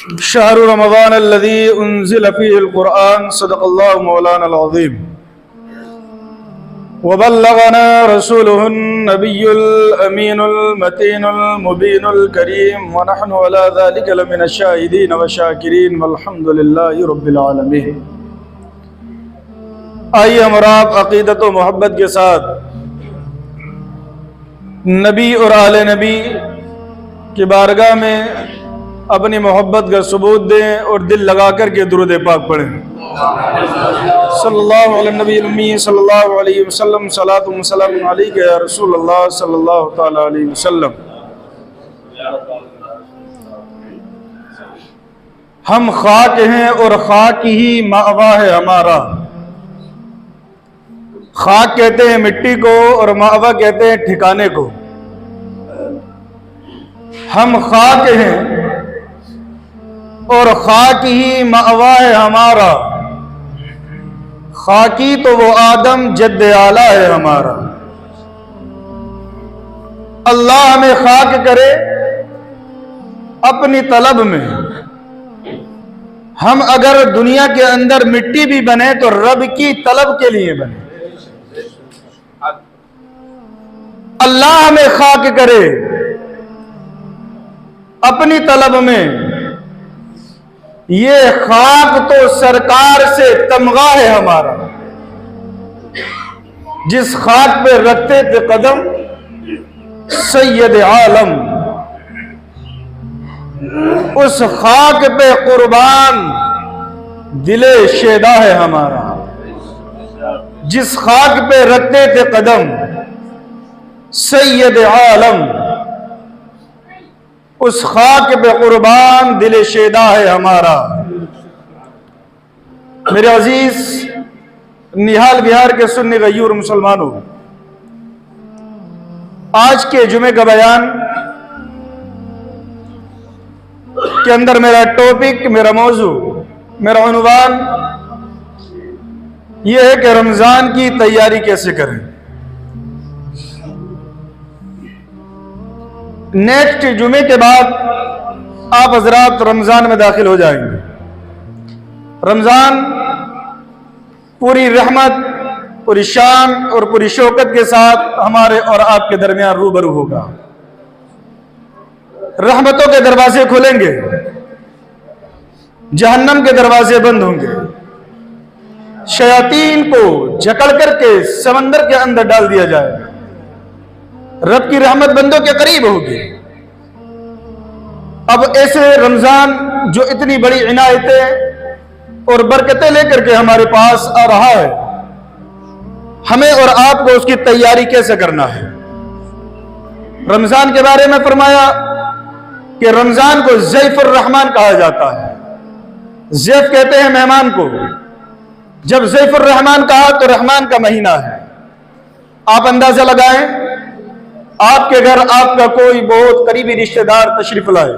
شهر رمضان الذي أنزل فيه القرآن صدق الله مولانا العظيم وبلغنا رسوله النبي الأمين المتين المبين الكريم ونحن على ذلك لمن الشاهدين والشاكرين والحمد لله رب العالمين۔ آئیے ہم آپ عقیدت و محبت کے ساتھ نبی اور آل نبی کی بارگاہ میں اپنی محبت کا ثبوت دیں اور دل لگا کر کے درود پاک پڑھیں۔ صلی اللہ علیہ نبی الامی صلی اللہ علیہ وسلم، صلاۃ و سلام علیک یا رسول اللہ صلی اللہ تعالی علیہ وسلم۔ ہم خاک ہیں اور خاک ہی مأوا ہے ہمارا۔ خاک کہتے ہیں مٹی کو اور مأوا کہتے ہیں ٹھکانے کو۔ ہم خاک ہیں اور خاک ہی مأوا ہے ہمارا، خاکی تو وہ آدم جد اعلیٰ ہے ہمارا۔ اللہ ہمیں خاک کرے اپنی طلب میں، ہم اگر دنیا کے اندر مٹی بھی بنے تو رب کی طلب کے لیے بنے۔ اللہ ہمیں خاک کرے اپنی طلب میں، یہ خاک تو سرکار سے تمغہ ہے ہمارا۔ جس خاک پہ رکھتے تھے قدم سید عالم، اس خاک پہ قربان دل شیدا ہے ہمارا۔ جس خاک پہ رکھتے تھے قدم سید عالم، اس خاک پہ قربان دل شیدا ہے ہمارا۔ میرے عزیز نہال بہار کے سنی غیور مسلمانوں، آج کے جمعے کا بیان کے اندر میرا ٹاپک، میرا موضوع، میرا عنوان یہ ہے کہ رمضان کی تیاری کیسے کریں۔ نیکسٹ جمعے کے بعد آپ حضرات رمضان میں داخل ہو جائیں گے۔ رمضان پوری رحمت، پوری شان اور پوری شوکت کے ساتھ ہمارے اور آپ کے درمیان روبرو ہوگا۔ رحمتوں کے دروازے کھلیں گے، جہنم کے دروازے بند ہوں گے، شیاطین کو جکڑ کر کے سمندر کے اندر ڈال دیا جائے گا۔ رب کی رحمت بندوں کے قریب ہوگی۔ اب ایسے رمضان جو اتنی بڑی عنایتیں اور برکتیں لے کر کے ہمارے پاس آ رہا ہے، ہمیں اور آپ کو اس کی تیاری کیسے کرنا ہے۔ رمضان کے بارے میں فرمایا کہ رمضان کو ضیف الرحمن کہا جاتا ہے۔ ضیف کہتے ہیں مہمان کو۔ جب ضیف الرحمن کہا تو رحمان کا مہینہ ہے۔ آپ اندازہ لگائیں، آپ کے گھر آپ کا کوئی بہت قریبی رشتہ دار تشریف لائے،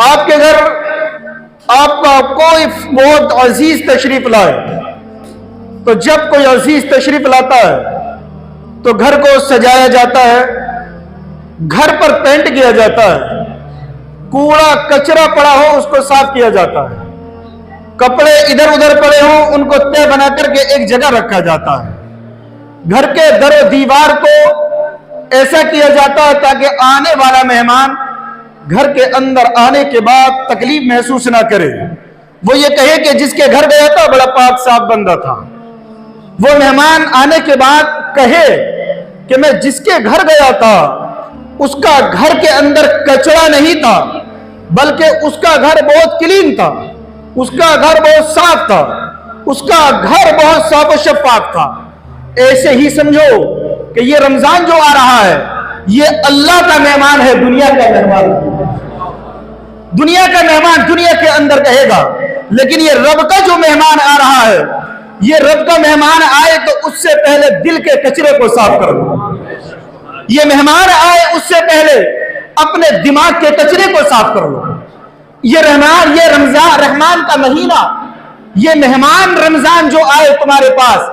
آپ کے گھر آپ کا کوئی بہت عزیز تشریف لائے، تو جب کوئی عزیز تشریف لاتا ہے تو گھر کو سجایا جاتا ہے، گھر پر پینٹ کیا جاتا ہے، کوڑا کچرا پڑا ہو اس کو صاف کیا جاتا ہے، کپڑے ادھر ادھر پڑے ہوں ان کو طے بنا کر کے ایک جگہ رکھا جاتا ہے، گھر کے در و دیوار کو ایسا کیا جاتا ہے تاکہ آنے والا مہمان گھر کے اندر آنے کے بعد تکلیف محسوس نہ کرے۔ وہ یہ کہے کہ جس کے گھر گیا تھا بڑا پاک صاف بندہ تھا۔ وہ مہمان آنے کے بعد کہے کہ میں جس کے گھر گیا تھا اس کا گھر کے اندر کچرا نہیں تھا، بلکہ اس کا گھر بہت کلین تھا، اس کا گھر بہت صاف تھا، اس کا گھر بہت صاف و شفاف تھا۔ ایسے ہی سمجھو کہ یہ رمضان جو آ رہا ہے یہ اللہ کا مہمان ہے، دنیا کا مہمان۔ دنیا کا مہمان دنیا کے اندر کہے گا، لیکن یہ رب کا جو مہمان آ رہا ہے، یہ رب کا مہمان آئے تو اس سے پہلے دل کے کچرے کو صاف کر دو۔ یہ مہمان آئے اس سے پہلے اپنے دماغ کے کچرے کو صاف کر لو۔ یہ رمضان رحمان کا مہینہ، یہ مہمان رمضان جو آئے تمہارے پاس،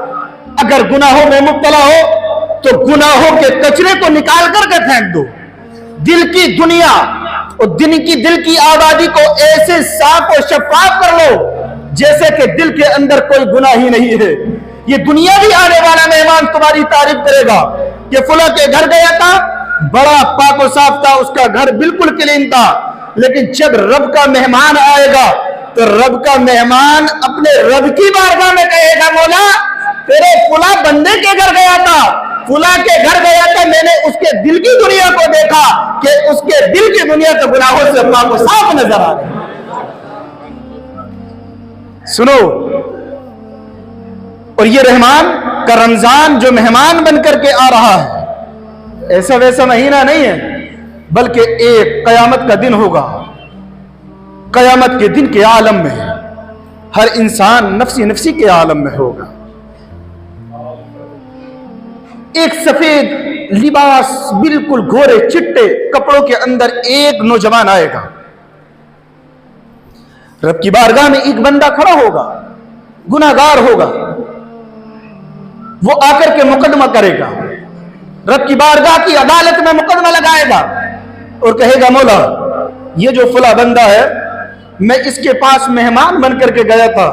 اگر گناہوں میں مبتلا ہو تو گناہوں کے کچرے کو نکال کر کے پھینک دو۔ دل کی دنیا اور دل کی آبادی کو ایسے صاف اور شفاف کر لو جیسے کہ دل کے اندر کوئی گناہ ہی نہیں ہے. یہ دنیا بھی آنے والا مہمان تمہاری تعریف کرے گا کہ فلاں کے گھر گیا تھا, بڑا پاک و صاف تھا, اس کا گھر بالکل کلین تھا. لیکن جب رب کا مہمان آئے گا تو رب کا مہمان اپنے رب کی بارگاہ میں کہے گا, مولا تیرے فلاں بندے کے گھر گیا تھا, فلاں کے گھر گیا تھا, میں نے اس کے دل کی دنیا کو دیکھا کہ اس کے دل کی دنیا تو گناہوں سے پاک و صاف نظر آ رہی. سنو, اور یہ رحمان کا رمضان جو مہمان بن کر کے آ رہا ہے ایسا ویسا مہینہ نہیں ہے, بلکہ ایک قیامت کا دن ہوگا. قیامت کے دن کے عالم میں ہر انسان نفسی نفسی کے عالم میں ہوگا. ایک سفید لباس بالکل گورے چٹے کپڑوں کے اندر ایک نوجوان آئے گا. رب کی بارگاہ میں ایک بندہ کھڑا ہوگا, گناہگار ہوگا, وہ آ کر کے مقدمہ کرے گا, رب کی بارگاہ کی عدالت میں مقدمہ لگائے گا اور کہے گا, مولا یہ جو فلاں بندہ ہے میں اس کے پاس مہمان بن کر کے گیا تھا,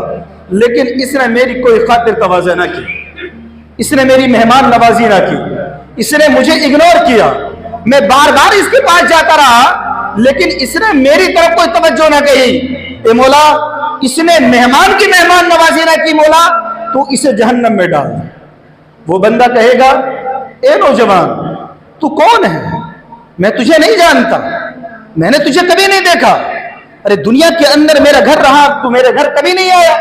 لیکن اس نے میری کوئی خاطر تواضع نہ کی, اس نے میری مہمان نوازی نہ کی, اس نے مجھے اگنور کیا, میں بار بار اس کے پاس جاتا رہا لیکن اس نے میری طرف کوئی توجہ نہ کہی. اے مولا اس نے مہمان کی مہمان نوازی نہ کی, مولا تو اسے جہنم میں ڈال. وہ بندہ کہے گا, اے نوجوان تو کون ہے, میں تجھے نہیں جانتا, میں نے تجھے کبھی نہیں دیکھا, ارے دنیا کے اندر میرا گھر رہا, تو میرے گھر کبھی نہیں آیا,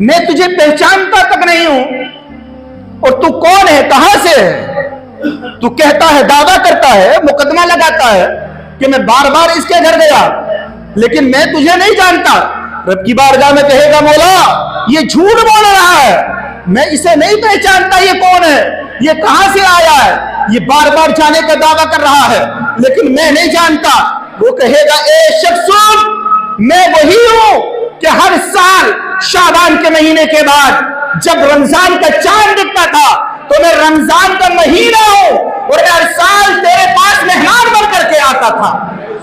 میں تجھے پہچانتا تک نہیں ہوں, اور تو کون ہے, کہاں سے ہے؟ تو کہتا ہے, دعویٰ کرتا ہے, مقدمہ لگاتا ہے کہ میں بار بار اس کے گھر گیا لیکن میں تجھے نہیں جانتا. رب کی بارگاہ میں کہے گا, مولا یہ جھوٹ بول رہا ہے, میں اسے نہیں پہچانتا, یہ کون ہے, یہ کہاں سے آیا ہے, یہ بار بار جانے کا دعویٰ کر رہا ہے لیکن میں نہیں جانتا. وہ کہے گا, اے شخص میں وہی ہوں کہ ہر سال شعبان کے مہینے کے بعد جب رمضان کا چاند دکھتا تھا تو میں رمضان کا مہینہ ہوں اور ہر سال تیرے پاس مہمان بن کر کے آتا تھا.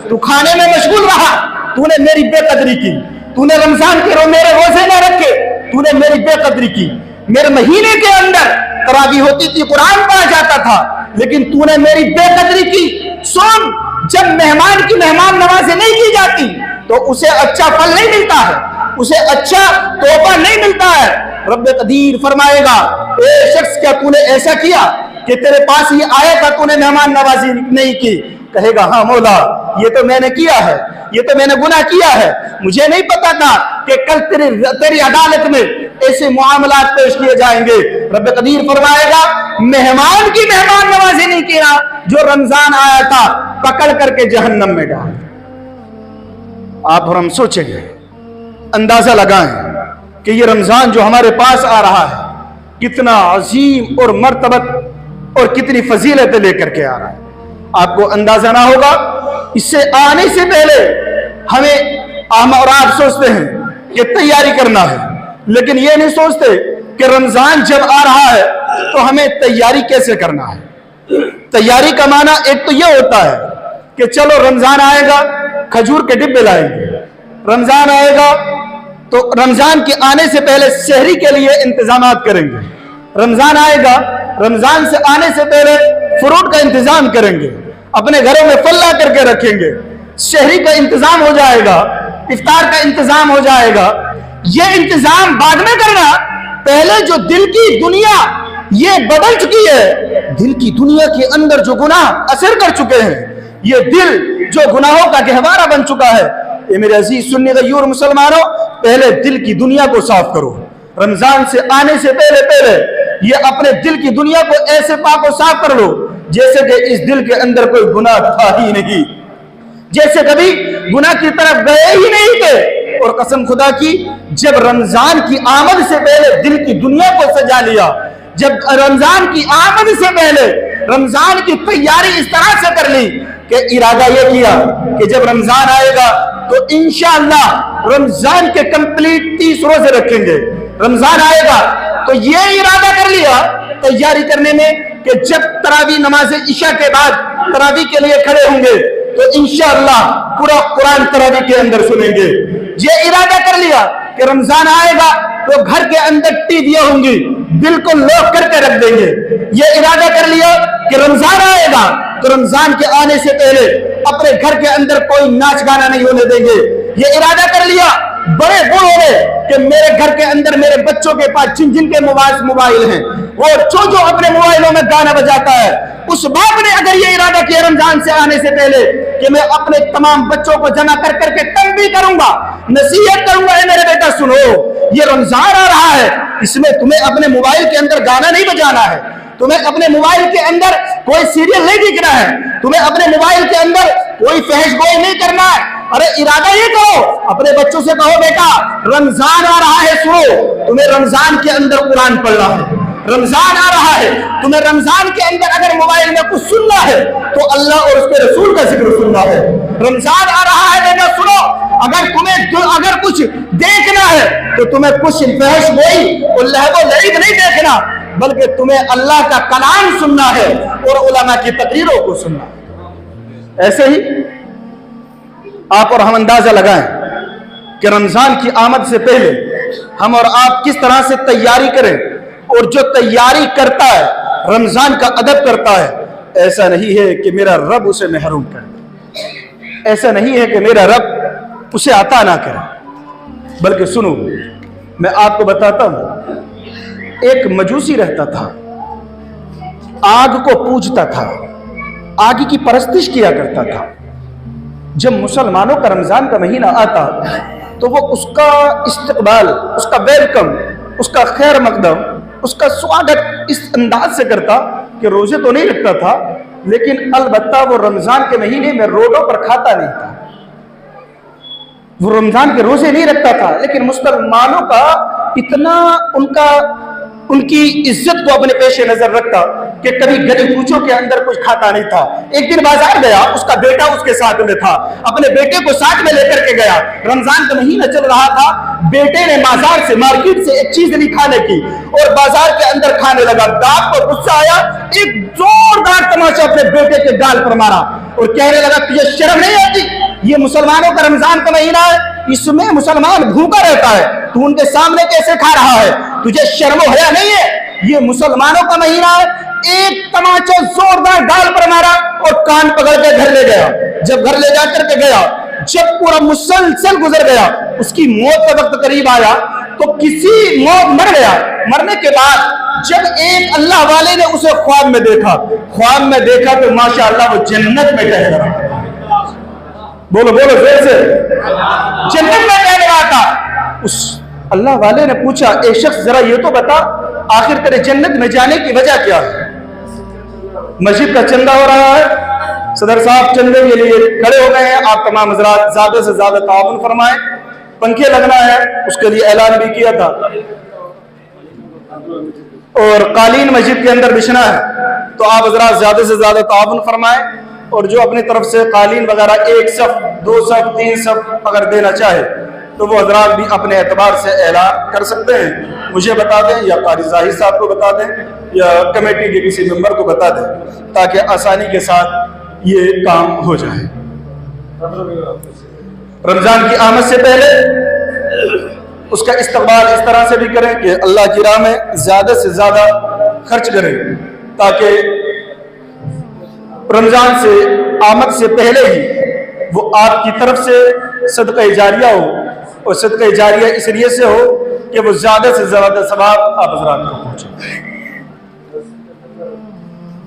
تو کھانے میں مشغول رہا, تو نے میری بے قدری کی, تو نے رمضان کے میرے روزے نہ رکھے, تو نے میری بے قدری کی. میرے مہینے کے اندر تراویح ہوتی تھی, قرآن پڑھا جاتا تھا, لیکن تو نے میری بے قدری کی. سن, جب مہمان کی مہمان نوازی نہیں کی جاتی تو اسے اچھا پھل نہیں ملتا ہے, اسے اچھا تحفہ نہیں ملتا ہے. رب قدیر فرمائے گا, اے شخص کیا تو نے ایسا کیا کہ تیرے پاس یہ آیا تھا, تو نے مہمان نوازی نہیں کی؟ کہے گا, ہاں مولا یہ تو میں نے کیا ہے, یہ تو میں نے گناہ کیا ہے, مجھے نہیں پتا تھا کہ کل تیری عدالت میں ایسے معاملات پیش کیے جائیں گے. رب قدیر فرمائے گا, مہمان کی مہمان نوازی نہیں کیا, جو رمضان آیا تھا پکڑ کر کے جہنم میں ڈال. آپ اور ہم سوچیں گے, اندازہ لگائیں کہ یہ رمضان جو ہمارے پاس آ رہا ہے کتنا عظیم اور مرتبت اور کتنی فضیلتیں لے کر کے آ رہا ہے. آپ کو اندازہ نہ ہوگا, اس سے آنے سے پہلے ہم اور آپ سوچتے ہیں کہ تیاری کرنا ہے, لیکن یہ نہیں سوچتے کہ رمضان جب آ رہا ہے تو ہمیں تیاری کیسے کرنا ہے. تیاری کا معنی ایک تو یہ ہوتا ہے کہ چلو رمضان آئے گا, کھجور کے ڈبے لائیں گے, رمضان آئے گا تو رمضان کے آنے سے پہلے سحری کے لیے انتظامات کریں گے, رمضان آئے گا رمضان سے آنے سے پہلے فروٹ کا انتظام کریں گے, اپنے گھروں میں پھل لا کر کے رکھیں گے, سحری کا انتظام ہو جائے گا, افطار کا انتظام ہو جائے گا. یہ انتظام بعد میں کرنا, پہلے جو دل کی دنیا یہ بدل چکی ہے, دل کی دنیا کے اندر جو گناہ اثر کر چکے ہیں, یہ دل جو گناہوں کا گہوارہ بن چکا ہے, اے میرے عزیز سنی غیور مسلمانوں, پہلے دل کی دنیا کو صاف کرو. رمضان سے آنے سے پہلے یہ اپنے دل کی دنیا کو ایسے پاک و صاف کر لو جیسے کہ اس دل کے اندر کوئی گناہ تھا ہی نہیں, جیسے کبھی گناہ کی طرف گئے ہی نہیں تھے. اور قسم خدا کی, جب رمضان کی آمد سے پہلے دل کی دنیا کو سجا لیا, جب رمضان کی آمد سے پہلے رمضان کی تیاری اس طرح سے کر لی کہ ارادہ یہ کیا کہ جب رمضان آئے گا تو انشاءاللہ رمضان کے کمپلیٹ 30 روزے رکھیں گے. رمضان آئے گا تو یہ ارادہ کر لیا تیاری کرنے میں کہ جب تراویح نماز عشاء کے بعد تراویح کے لیے کھڑے ہوں گے تو انشاءاللہ پورا قرآن تراویح کے اندر سنیں گے۔ یہ ارادہ کر لیا کہ رمضان آئے گا تو گھر کے اندر ٹی ویاں ہوں گی، بالکل لوک کر کے رکھ دیں گے۔ یہ ارادہ کر لیا کہ رمضان آئے گا تو رمضان کے آنے سے پہلے اپنے گھر کے اندر کوئی ناچ گانا نہیں ہونے دیں گے۔ یہ ارادہ کر لیا بڑے بوڑھوں نے کہ میرے گھر کے اندر میرے بچوں کے پاس جن جن کے موبائل ہیں اور جو اپنے موبائلوں میں گانا بجاتا ہے، اس باپ نے اگر یہ ارادہ کیا رمضان سے آنے سے پہلے کہ میں اپنے تمام بچوں کو جمع کر کے تنبیہ کروں گا، نصیحت کروں گا، اے میرے بیٹا سنو، یہ رمضان آ رہا ہے، اس میں تمہیں اپنے موبائل کے اندر گانا نہیں بجانا ہے، تمہیں اپنے موبائل کے اندر کوئی سیریل نہیں دیکھنا ہے، تمہیں اپنے موبائل کے اندر کوئی فحش گوئی نہیں کرنا ہے۔ ارے ارادہ یہ کرو، اپنے بچوں سے کہو بیٹا رمضان آ رہا ہے، سنو، تمہیں رمضان کے اندر قرآن پڑھنا ہے، رمضان آ رہا ہے، تمہیں رمضان کے اندر اگر موبائل میں کچھ سننا ہے تو اللہ اور اس کے رسول کا ذکر سننا ہے۔ رمضان آ رہا ہے بیٹا سنو، اگر کچھ دیکھنا ہے تو تمہیں کچھ فحش گوئی اور لہو و لعب نہیں دیکھنا، بلکہ تمہیں اللہ کا کلام سننا ہے اور علماء کی تقریروں کو سننا ہے۔ ایسے ہی آپ اور ہم اندازہ لگائیں کہ رمضان کی آمد سے پہلے ہم اور آپ کس طرح سے تیاری کریں، اور جو تیاری کرتا ہے رمضان کا ادب کرتا ہے، ایسا نہیں ہے کہ میرا رب اسے محروم کر دے، ایسا نہیں ہے کہ میرا رب اسے عطا نہ کرے، بلکہ سنو میں آپ کو بتاتا ہوں، ایک مجوسی رہتا تھا، آگ کو پوجتا تھا، آگ کی پرستش کیا کرتا تھا۔ جب مسلمانوں کا رمضان کا مہینہ آتا تو وہ اس کا استقبال، اس کا ویلکم، اس کا خیر مقدم، اس کا سواگت اس انداز سے کرتا کہ روزے تو نہیں رکھتا تھا، لیکن البتہ وہ رمضان کے مہینے میں روڈوں پر کھاتا نہیں تھا، وہ رمضان کے روزے نہیں رکھتا تھا، لیکن مسلمانوں کا اتنا ان کی عزت کو اپنے پیش نظر رکھتا کہ کبھی گلی کوچوں کے اندر کچھ کھاتا نہیں تھا۔ ایک دن بازار گیا، اس کا بیٹا اس کے ساتھ میں تھا، اپنے بیٹے کو ساتھ میں لے کر کے گیا، رمضان کا مہینہ چل رہا تھا، بیٹے نے بازار سے مارکیٹ سے ایک چیز نہیں کھانے کی اور بازار کے اندر کھانے لگا، باپ کو غصہ آیا، ایک زوردار تماچا اپنے بیٹے کے گال پر مارا اور کہنے لگا تجھے شرم نہیں آتی؟ یہ مسلمانوں کا رمضان کا مہینہ ہے، اس میں مسلمان بھوکا رہتا ہے، تو ان کے سامنے کیسے کھا رہا ہے؟ تجھے شرم و حیا نہیں ہے؟ یہ مسلمانوں کا مہینہ ہے۔ ایک تماچا زوردار گال پر مارا اور کان پکڑ کے گھر لے گیا۔ جب گھر لے جا کر کے گیا، جب پورا مسلسل گزر گیا، اس کی موت کا وقت قریب آیا تو کسی مر گیا۔ مرنے کے بعد جب ایک اللہ والے نے اسے خواب میں دیکھا تو ماشاءاللہ وہ جنت میں ٹہل رہا تھا۔ بولو زور سے، جنت میں ٹہل رہا تھا۔ اس اللہ والے نے پوچھا اے شخص ذرا یہ تو بتا آخر تیرے جنت میں جانے کی وجہ کیا ہے؟ مسجد کا چندہ ہو رہا ہے، صدر صاحب چندے کے لیے کھڑے ہو گئے ہیں، آپ تمام حضرات زیادہ سے زیادہ تعاون فرمائیں، پنکھے لگنا ہے اس کے لیے اعلان بھی کیا تھا، اور قالین مسجد کے اندر بچھنا ہے تو آپ حضرات زیادہ سے زیادہ تعاون فرمائیں، اور جو اپنی طرف سے قالین وغیرہ 1 صف 2 صف 3 صف اگر دینا چاہے تو وہ حضرات بھی اپنے اعتبار سے اعلان کر سکتے ہیں، مجھے بتا دیں یا قاری ظاہر صاحب کو بتا دیں یا کمیٹی کے کسی ممبر کو بتا دیں تاکہ آسانی کے ساتھ یہ کام ہو جائے۔ رمضان کی آمد سے پہلے اس کا استقبال اس طرح سے بھی کریں کہ اللہ کی راہ میں زیادہ سے زیادہ خرچ کریں تاکہ رمضان سے آمد سے پہلے ہی وہ آپ کی طرف سے صدقہ جاریہ ہو، اور صدقہ جاریہ اس لیے سے ہو کہ وہ زیادہ سے زیادہ ثواب آپ حضرات کو پہنچے۔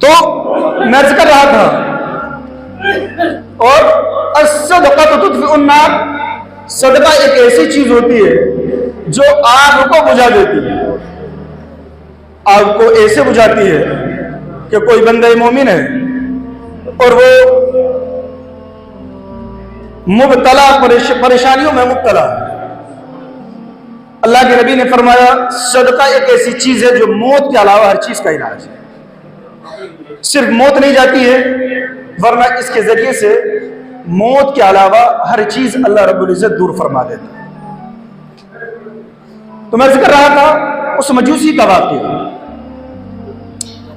تو میں ذکر رہا تھا، اور الصدقہ تطفئ النار، صدقہ ایک ایسی چیز ہوتی ہے جو آگ کو بجھا دیتی ہے، آگ کو ایسے بجھاتی ہے کہ کوئی بندہ مومن ہے اور وہ مبتلا پریشانیوں میں مبتلا، اللہ کے نبی نے فرمایا صدقہ ایک ایسی چیز ہے جو موت کے علاوہ ہر چیز کا علاج ہے، صرف موت نہیں جاتی ہے ورنہ اس کے ذریعے سے موت کے علاوہ ہر چیز اللہ رب العزت دور فرما دیتا ہے۔ تو میں ذکر رہا تھا اس مجوسی کا واقعہ،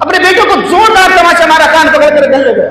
اپنے بیٹے کو زوردار تماچا مارا، کان پکڑ کر گھر لے گیا،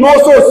900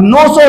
900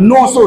900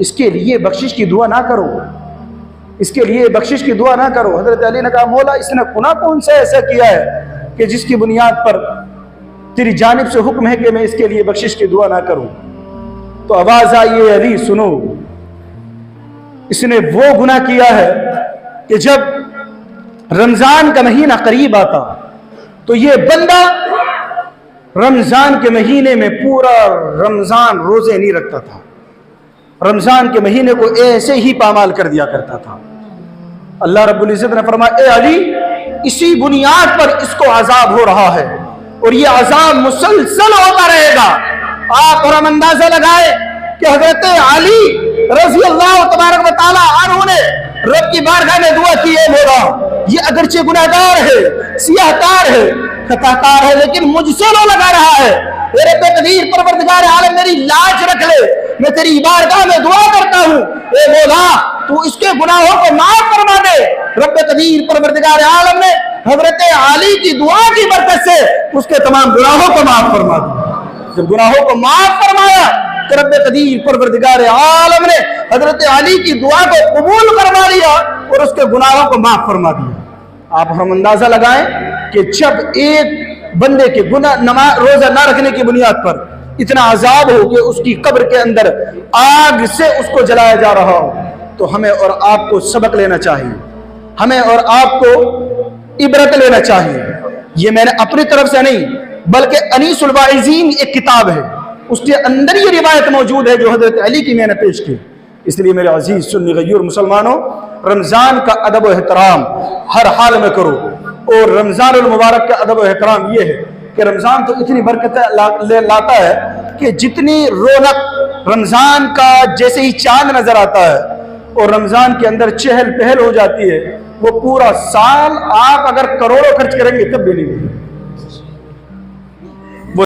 اس کے لیے بخشش کی دعا نہ کرو، اس کے لیے بخشش کی دعا نہ کرو۔ حضرت علی نے کہا مولا اس نے گناہ کون سا ایسا کیا ہے کہ جس کی بنیاد پر تیری جانب سے حکم ہے کہ میں اس کے لیے بخشش کی دعا نہ کروں؟ تو آواز آئی ہے علی سنو، اس نے وہ گناہ کیا ہے کہ جب رمضان کا مہینہ قریب آتا تو یہ بندہ رمضان کے مہینے میں پورا رمضان روزے نہیں رکھتا تھا، رمضان کے مہینے کو ایسے ہی پامال کر دیا کرتا تھا۔ اللہ رب العزت نے فرمایا اے علی اسی بنیاد پر اس کو عذاب ہو رہا ہے اور یہ عذاب مسلسل ہوتا رہے گا۔ آپ اور ہم اندازہ لگائے کہ حضرت علی رضی اللہ تبارک و تعالی عنہ نے رب کی بارگاہ میں دعا کی ہے مولا یہ اگرچہ گناہگار ہے، سیاہ کار ہے، خطا کار ہے، لیکن مجھ سے لو لگا رہا ہے، اے رب قدیر پروردگار عالم میری لاج رکھ لے، میں تیری بارگاہ میں دعا کرتا ہوں اے مولا تو اس کے گناہوں کو معاف فرما دے۔ رب قدیر پروردگار عالم نے حضرت علی کی دعا کی برکت سے اس کے تمام گناہوں کو معاف فرما دیا۔ جب گناہوں کو معاف فرمایا تو رب قدیر پروردگار عالم نے حضرت علی کی دعا کو قبول فرما لیا اور اس کے گناہوں کو معاف فرما دیا۔ آپ ہم اندازہ لگائیں کہ جب ایک بندے کے گناہ روزہ نہ رکھنے کی بنیاد پر اتنا عذاب ہو کہ اس کی قبر کے اندر آگ سے اس کو جلایا جا رہا ہو تو ہمیں اور آپ کو سبق لینا چاہیے، ہمیں اور آپ کو عبرت لینا چاہیے۔ یہ میں نے اپنی طرف سے نہیں بلکہ انیس الواعظین ایک کتاب ہے اس کے اندر یہ روایت موجود ہے جو حضرت علی کی میں نے پیش کی۔ اس لیے میرے عزیز سنی غیور مسلمانوں رمضان کا ادب و احترام ہر حال میں کرو، اور رمضان المبارک کا ادب و احترام یہ ہے کہ رمضان تو اتنی برکتیں لاتا ہے کہ جتنی رونق رمضان کا جیسے ہی چاند نظر آتا ہے اور رمضان کے اندر چہل پہل ہو جاتی ہے وہ پورا سال آپ اگر کروڑوں خرچ کریں گے تب بھی نہیں ہوگی۔